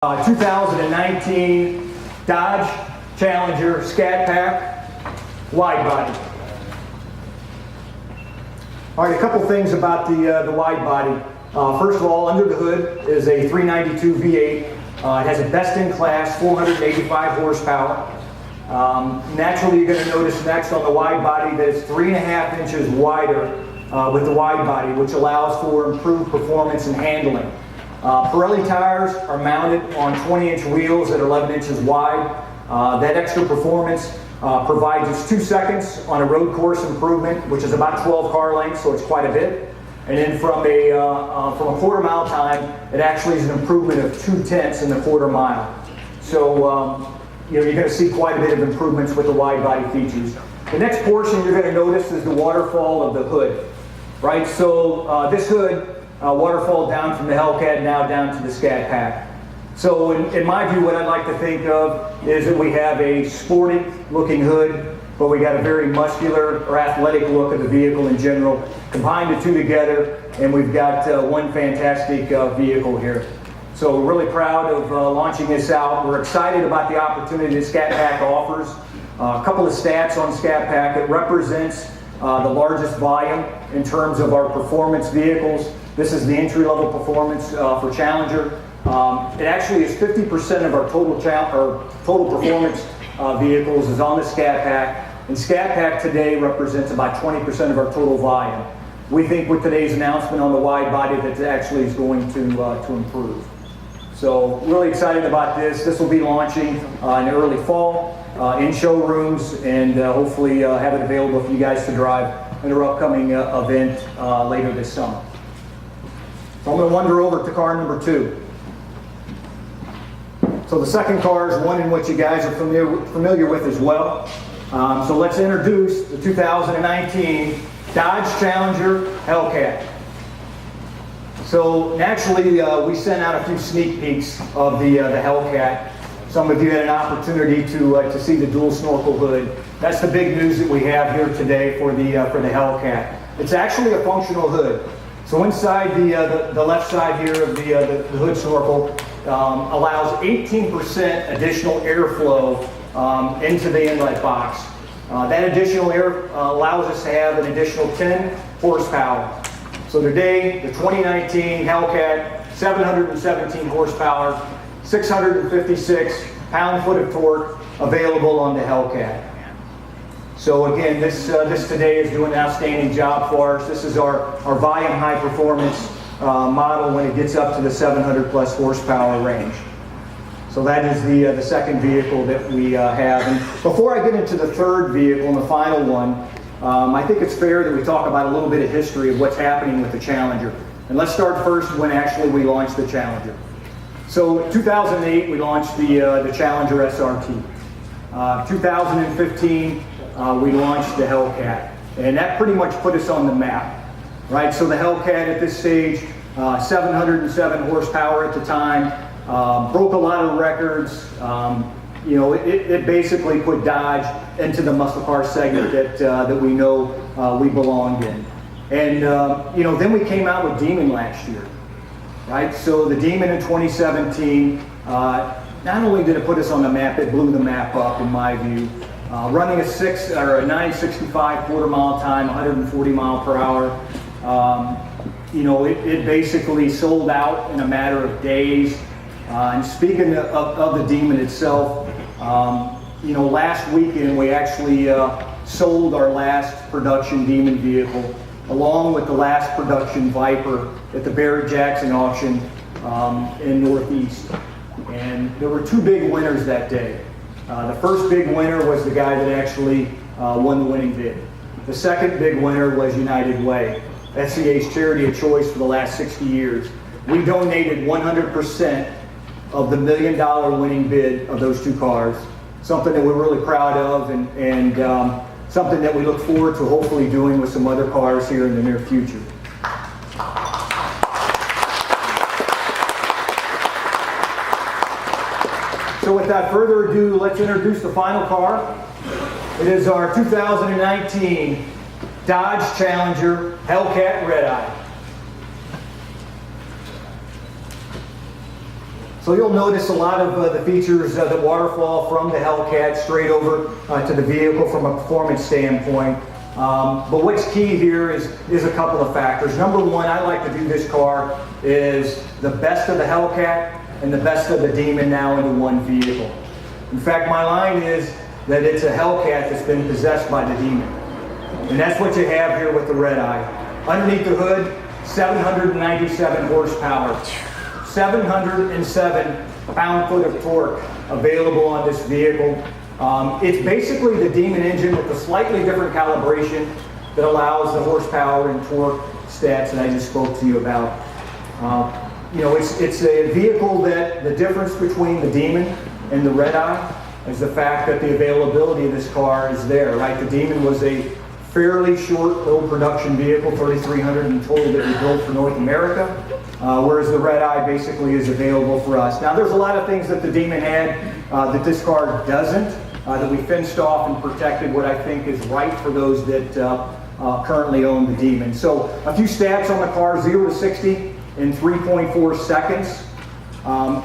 2019 Dodge Challenger Scat Pack Widebody. All right, a couple things about the Widebody. First of all, under the hood is a 392 V8. It has a best-in-class 485 horsepower. Naturally, you're going to notice next on the Widebody that it's 3.5 inches wider with the Widebody, which allows for improved performance and handling. Pirelli tires are mounted on 20-inch wheels that are 11 inches wide. That extra performance provides us 2 seconds on a road course improvement, which is about 12 car lengths, so it's quite a bit. And then from a quarter mile time, it actually is an improvement of 0.2 in the quarter mile. So you're going to see quite a bit of improvements with the wide body features. The next portion you're going to notice is the waterfall of the hood. Right, so this hood waterfall down from the Hellcat now down to the Scat Pack. So in my view, what I'd like to think of is that we have a sporty looking hood, but we got a very muscular or athletic look of the vehicle in general. Combine the two together and we've got one fantastic vehicle here. So we're really proud of launching this out. We're excited about the opportunity that Scat Pack offers. A couple of stats on Scat Pack. It represents the largest volume in terms of our performance vehicles. This is the entry-level performance for Challenger. It actually is 50% of our total performance vehicles is on the Scat Pack, and Scat Pack today represents about 20% of our total volume. We think with today's announcement on the wide body that it actually is going to improve. So really excited about this. This will be launching in early fall in showrooms, and hopefully have it available for you guys to drive in our upcoming event later this summer. So I'm going to wander over to car number 2. So the second car is one in which you guys are familiar with as well. So let's introduce the 2019 Dodge Challenger Hellcat. So naturally, we sent out a few sneak peeks of the Hellcat. Some of you had an opportunity to see the dual snorkel hood. That's the big news that we have here today for the Hellcat. It's actually a functional hood. So inside the left side here of the hood snorkel allows 18% additional airflow into the inlet box. That additional air allows us to have an additional 10 horsepower. So today, the 2019 Hellcat, 717 horsepower, 656 pound-foot of torque available on the Hellcat. So again, this today is doing an outstanding job for us. This is our volume high performance model when it gets up to the 700 plus horsepower range. So that is the second vehicle that we have. And before I get into the third vehicle and the final one, I think it's fair that we talk about a little bit of history of what's happening with the Challenger. And let's start first when actually we launched the Challenger. So in 2008, we launched the Challenger SRT. 2015, we launched the Hellcat. And that pretty much put us on the map, right? So the Hellcat at this stage, 707 horsepower at the time, broke a lot of records. You know, it basically put Dodge into the muscle car segment that we know we belonged in. And you know, then we came out with Demon last year, right? So the Demon in 2017, not only did it put us on the map, it blew the map up in my view. Running a 965 quarter mile time, 140 mile per hour. You know, it basically sold out in a matter of days. And speaking of the Demon itself, you know, last weekend we actually sold our last production Demon vehicle along with the last production Viper at the Barrett-Jackson auction in Northeast. And there were 2 big winners that day. The first big winner was the guy that actually won the winning bid. The second big winner was United Way, FCA's charity of choice for the last 60 years. We donated 100% of the $1 million winning bid of those 2 cars. Something that we're really proud of and something that we look forward to hopefully doing with some other cars here in the near future. So without further ado, let's introduce the final car. It is our 2019 Dodge Challenger Hellcat Redeye. So you'll notice a lot of the features that waterfall from the Hellcat straight over to the vehicle from a performance standpoint. But what's key here is a couple of factors. Number one, I like to do this car is the best of the Hellcat and the best of the Demon now into one vehicle. In fact, my line is that it's a Hellcat that's been possessed by the Demon. And that's what you have here with the Redeye. Underneath the hood, 797 horsepower. 707 pound-foot of torque available on this vehicle. It's basically the Demon engine with a slightly different calibration that allows the horsepower and torque stats that I just spoke to you about. You know, it's a vehicle that the difference between the Demon and the Redeye is the fact that the availability of this car is there, right? The Demon was a fairly short, low production vehicle, 3,300 in total that we built for North America, whereas the Redeye basically is available for us. Now there's a lot of things that the Demon had that this car doesn't, that we fenced off and protected what I think is right for those that currently own the Demon. So a few stats on the car, 0 to 60 in 3.4 seconds.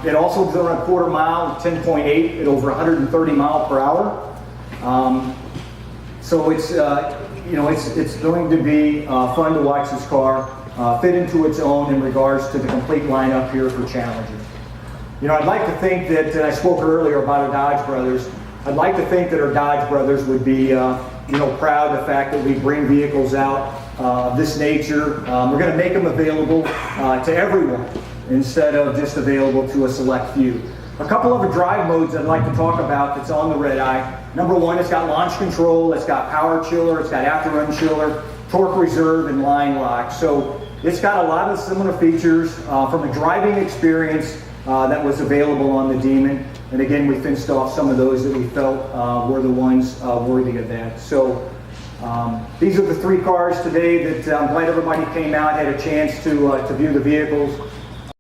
It also goes around a quarter mile, 10.8 at over 130 miles per hour. So it's you know, it's going to be fun to watch this car fit into its own in regards to the complete lineup here for Challenger. You know, I'd like to think that, and I spoke earlier about our Dodge brothers, I'd like to think that our Dodge brothers would be you know, proud of the fact that we bring vehicles out of this nature. We're going to make them available to everyone instead of just available to a select few. A couple of drive modes I'd like to talk about that's on the Redeye. Number one, it's got launch control, it's got power chiller, it's got after run chiller, torque reserve, and line lock. So it's got a lot of similar features from a driving experience that was available on the Demon. And again, we fenced off some of those that we felt were the ones worthy of that. So these are the three cars today that I'm glad everybody came out, had a chance to view the vehicles.